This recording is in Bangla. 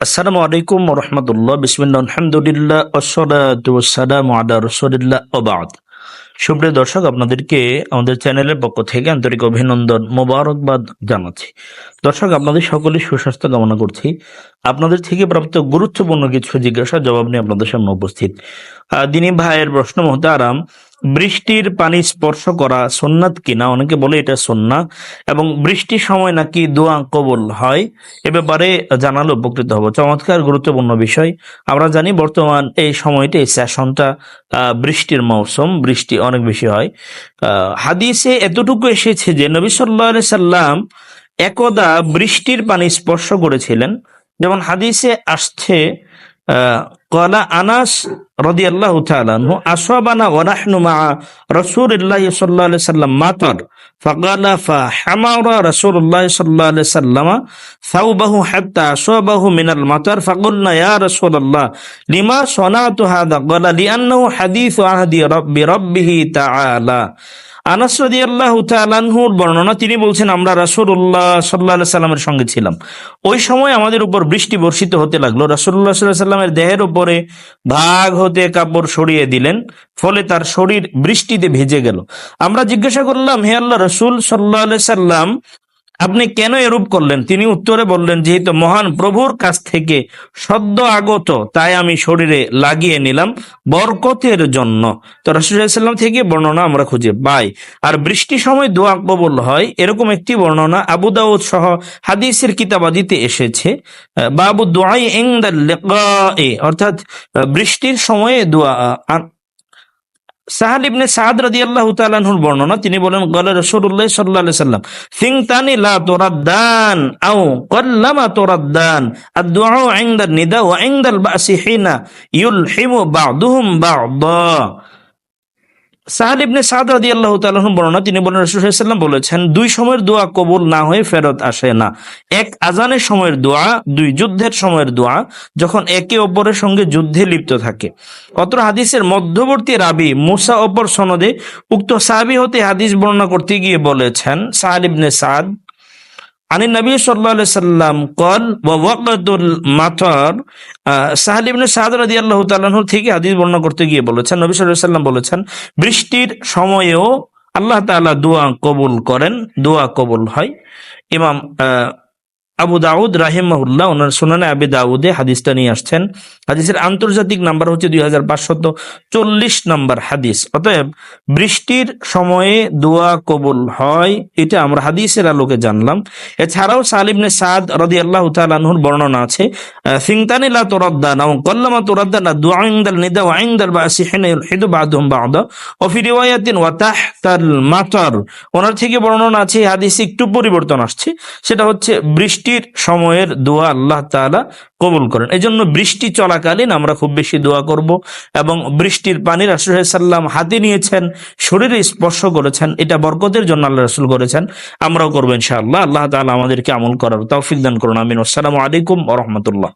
আসসালামু আলাইকুম ওয়া রাহমাতুল্লাহ। বিসমিল্লাহ, আলহামদুলিল্লাহ, ওয়াসসালাতু ওয়াসসালামু আলা রাসূলিল্লাহ ওয়া বা'দ। সুপ্রিয় দর্শক, আপনাদেরকে আমাদের চ্যানেলের পক্ষ থেকে আন্তরিক অভিনন্দন, মোবারকবাদ জানাচ্ছি। দর্শক, আপনাদের সকলের সুস্বাস্থ্য কামনা করছি। আপনাদের থেকে প্রাপ্ত গুরুত্বপূর্ণ কিছু জিজ্ঞাসার জবাব নিয়ে আপনাদের সামনে উপস্থিত। দিনী ভাইয়ের প্রশ্ন মুহতারাম, বৃষ্টির পানি স্পর্শ করা সুন্নাত কিনা? অনেকে বলে এটা সুন্নাহ, এবং বৃষ্টির সময় নাকি দোয়া কবুল হয়। এ ব্যাপারে জানালে উপকৃত হব। চমৎকার গুরুত্বপূর্ণ বিষয়। আমরা জানি বর্তমান এই সময়টা, এই সেশনটা বৃষ্টির মৌসুম, বৃষ্টি অনেক বেশি হয়। হাদিসে এতটুকু এসেছে যে নবী সাল্লাল্লাহু আলাইহি সাল্লাম একদা বৃষ্টির পানি স্পর্শ করেছিলেন। যেমন হাদিসে আসছে, ক্বালা আনাস রাদিয়াল্লাহু তাআলা আনহু, আসাবানা ওয়া নাহনু মা রাসূলিল্লাহি সাল্লাল্লাহু আলাইহি সাল্লাম মাতার ফাকালা ফাহামারা রাসূলুল্লাহ সাল্লাল্লাহু আলাইহি সাল্লাম সাওবাহু হাত্তা আসাবাহু মিনাল মাতার ফাকুলনা ইয়া রাসূলুল্লাহ লিমা সানাতু হাদা ক্বালা লিআন্নাহু হাদীসু আহদি বিরাব্বিহি তাআলা। আনাস রাদিয়াল্লাহু তাআলা আনহুর বর্ণনা, তিনি বলছেন, আমরা রাসূলুল্লাহ সাল্লাল্লাহু আলাইহি সাল্লামের সঙ্গে ছিলাম। ওই সময় আমাদের উপর বৃষ্টি বর্ষিত হতে লাগলো। রাসূলুল্লাহ সাল্লাল্লাহু আলাইহি সাল্লামের দেহের উপরে ভাগ হতে কাপড় সরিয়ে দিলেন, ফলে তার শরীর বৃষ্টিতে ভিজে গেল। আমরা জিজ্ঞাসা করলাম, হে আল্লাহ রাসূল সাল্লাল্লাহু আলাইহি সাল্লাম, আপনি কেন এরূপ করলেন? তিনি উত্তরে বললেন, যেহেতু মহান প্রভুর কাছ থেকে সদ্য আগত, তাই আমি শরীরে লাগিয়ে নিলাম বরকতের জন্য। তো রাসূলুল্লাহ সাল্লাল্লাহু আলাইহি ওয়াসাল্লাম থেকে বর্ণনা আমরা খুঁজে পাই। আর বৃষ্টির সময় দোয়া কবুল হয়, এরকম একটি বর্ণনা আবু দাউদ সহ হাদিসের কিতাবাদিতে এসেছে। বাবু দুআই ইনদাল লিকায়ে, অর্থাৎ বৃষ্টির সময়ে দোয়া। সাহাল ইবনে সাদ রাদিয়াল্লাহু তাআলা আনহুর বর্ণনা, তিনি বলেন, ক্বালা রাসূলুল্লাহ সাল্লাল্লাহু আলাইহি সাল্লাম সিনতানি লা তুরাদ্দান আও ক্বাল্লামা তুরাদ্দান আদ-দুআ ইনদান নিদা ওয়া ইনদাল বাসি হিনা ইউলহিমু বা'দুহুম বা'দা। সাহাল ইবনে সাদ রাদিয়াল্লাহু তাআলা আনহুর বর্ণনা, তিনি বলেন, রাসূলুল্লাহ সাল্লাল্লাহু আলাইহি ওয়াসাল্লাম বলেছেন, দুই সময়ের দোয়া কবুল না হয়ে ফেরত আসে না। এক, আজানের সময়ের দোয়া। দুই, যুদ্ধের সময়ের দোয়া, যখন একে অপরের সঙ্গে যুদ্ধে লিপ্ত থাকে। অত্র হাদিসের মধ্যবর্তী রাবি মুসা অপর সনদে উক্ত সাহাবী হতে হাদিস বর্ণনা করতে গিয়ে বলেছেন, সাহাল ইবনে সাদ আনিন নবী সাল্লাল্লাহু আলাইহি সাল্লাম ক্বাল ওয়া ওয়াকাতুল মাতার। সাহাল ইবনে সাদ রাদিয়াল্লাহু তাআলা আনহু থেকে হাদিস বর্ণনা করতে গিয়ে বলেছেন, নবী সাল্লাল্লাহু আলাইহি সাল্লাম বলেছেন, বৃষ্টির সময়েও আল্লাহ তাআলা দোয়া কবুল করেন, দোয়া কবুল হয়। ইমাম আবু দাউদ রাহিমাহুল্লাহ ওনার সুনানে আবি দাউদে হাদিসটা নিয়ে আসছেন। হাদিসের আন্তর্জাতিক নাম্বার হচ্ছে 2540 নম্বর হাদিস। অতএব বৃষ্টির সময়ে দোয়া কবুল হয়, এটা আমরা হাদিসের আলোকে জানলাম। এছাড়াও সাহাল ইবনে সাদ রাদিয়াল্লাহু তাআলা আনহুর বর্ণনা আছে, সিনতানি লা তুরাদ্দান আও ক্বাল্লামা তুরাদ্দান আদ-দুআ ইনদাল নিদা ওয়া ইনদাল বাসি হিনা ইউলহিদু বা'দুহুম বা'দা ওয়া ফি রিওয়ায়াতিন ওয়া তাহতাল মাতার। ওনার থেকে বর্ণনা আছে, হাদিসে একটু পরিবর্তন আসছে, সেটা হচ্ছে বৃষ্টির সময়ের দোয়া আল্লাহ তাআলা কবুল করেন। এই জন্য বৃষ্টি চলাকালীন আমরা খুব বেশি দোয়া করব, এবং বৃষ্টির পানি রাসূলুল্লাহ সাল্লাল্লাহু আলাইহি ওয়াসাল্লাম হাতে নিয়েছেন, শরীরে স্পর্শ করেছেন, এটা বরকতের জন্য আল্লাহ রাসূল করেছেন, আমরাও করবো ইনশাআল্লাহ। আল্লাহ তাআলা আমাদেরকে আমল করার তৌফিক দান করুন, আমিন। আসসালামু আলাইকুম ওয়া রাহমাতুল্লাহ।